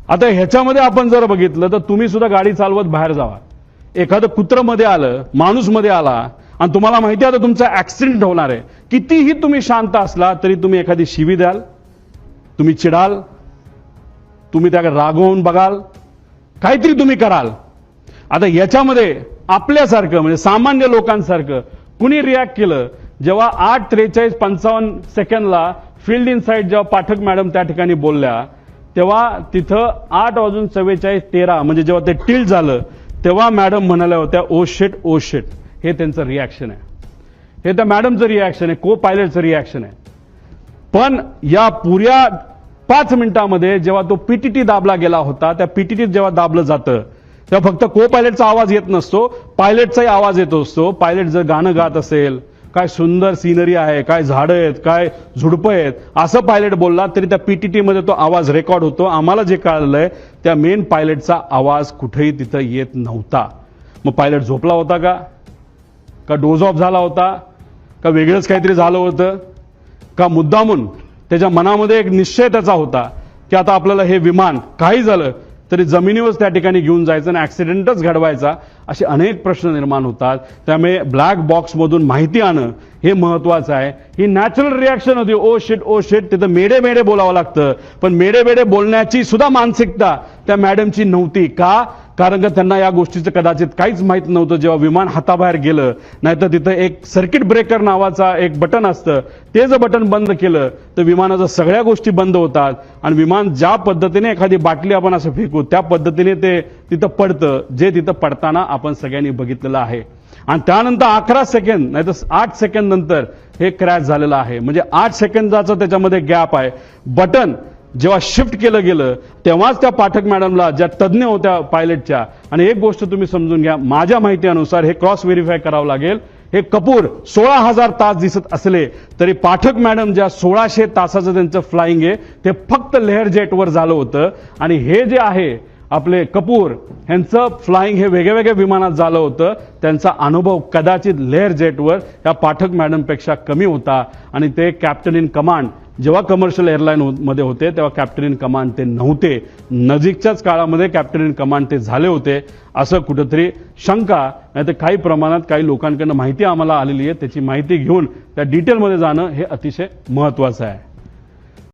आता ह्याच्यामध्ये आपण जर बघितलं तर तुम्ही सुद्धा गाडी चालवत बाहेर जावा, एखादं कुत्र मध्ये आलं, माणूस मध्ये आला आणि तुम्हाला माहिती आहे आता तुमचा ऍक्सिडेंट होणार आहे, कितीही तुम्ही शांत असला तरी तुम्ही एखादी शिवी द्याल, तुम्ही चिडाल, तुम्ही त्याकडे रागवून बघाल, काहीतरी तुम्ही कराल. आता याच्यामध्ये आपल्यासारखं म्हणजे सामान्य लोकांसारखं कुणी रिॲक्ट केलं जेव्हा 8:43:55 सेकंदला फील्ड इन साईड जेव्हा पाठक मॅडम त्या ठिकाणी बोलल्या, तेव्हा तिथं 8:44:13 म्हणजे जेव्हा ते टिल्ट झालं तेव्हा मॅडम म्हणाल्या होत्या ओ शिट ओ शिट. हे त्यांचं रिॲक्शन आहे, हे त्या मॅडमचं रिॲक्शन आहे, को पायलटचं रिॲक्शन आहे. पण या पुऱ्या 5 मिनिटांमध्ये जेव्हा तो पीटीटी दाबला गेला होता, त्या पीटीटीत जेव्हा दाबलं जातं तेव्हा फक्त को पायलटचा आवाज येत नसतो, पायलटचाही आवाज येत असतो. पायलट जर गाणं गात असेल, काय सुंदर सिनरी आहे, काय झाडं आहेत, काय झुडपं आहेत, असं पायलट बोलला तरी त्या पीटीटी मध्ये तो आवाज रेकॉर्ड होतो. आम्हाला जे कळलंय त्या मेन पायलटचा आवाज कुठेही तिथं येत नव्हता. मग पायलट झोपला होता का डोज ऑफ झाला होता का वेगळंच काहीतरी झालं होतं का मुद्दामून त्याच्या मनामध्ये एक निश्चय त्याचा होता की आता आपल्याला हे विमान काही झालं तरी जमिनीवर त्या ठिकाणी घेऊन जायचं आणि ऍक्सिडेंटच घडवायचा, असे अनेक प्रश्न निर्माण होतात. त्यामुळे ब्लॅक बॉक्समधून माहिती आणणं हे महत्वाचं आहे. ही नॅचरल रिॲक्शन होती, ओ शिट ओ शिट. तिथं मेडे मेडे बोलावं लागतं, पण मेडे मेडे बोलण्याची सुद्धा मानसिकता त्या मॅडमची नव्हती. का? कारण का त्यांना या गोष्टीचं कदाचित काहीच माहित नव्हतं. जेव्हा विमान हाताबाहेर गेलं, नाहीतर तिथं एक सर्किट ब्रेकर नावाचा एक बटन असतं, ते जर बटन बंद केलं तर विमानाच्या सगळ्या गोष्टी बंद होतात आणि विमान ज्या पद्धतीने एखादी बाटली आपण असं फेकू त्या पद्धतीने ते तिथं पडतं, जे तिथं पडताना आपण सगळ्यांनी बघितलेलं आहे. आणि त्यानंतर 11 सेकंद नाही तर 8 सेकंद नंतर हे क्रॅश झालेलं आहे. म्हणजे 8 सेकंदाचा त्याच्यामध्ये गॅप आहे. बटन जेव्हा शिफ्ट केलं गेलं तेव्हाच त्या पाठक मॅडमला, ज्या तज्ज्ञ होत्या पायलटच्या, आणि एक गोष्ट तुम्ही समजून घ्या, माझ्या माहितीनुसार हे क्रॉस व्हेरीफाय करावं लागेल, हे कपूर 16,000 तास दिसत असले तरी पाठक मॅडम ज्या 1600 तासाचं त्यांचं फ्लाइंग आहे ते फक्त लेअर जेटवर झालं होतं. आणि हे जे आहे आपले कपूर यांचं फ्लाइंग हे वेगळ्या वेगळ्या विमानात झालं होतं. त्यांचा अनुभव कदाचित लेअर जेटवर या पाठक मॅडमपेक्षा कमी होता. आणि ते कॅप्टन इन कमांड जेव्हा कमर्शियल एअरलाईन मध्ये होते तेव्हा कॅप्टन इन कमांड ते नव्हते. नजीकच्याच काळामध्ये कॅप्टन इन कमांड ते झाले होते, असं कुठंतरी शंका, नाही तर काही प्रमाणात काही लोकांकडून माहिती आम्हाला आलेली आहे. त्याची माहिती घेऊन त्या डिटेलमध्ये जाणं हे अतिशय महत्वाचं आहे.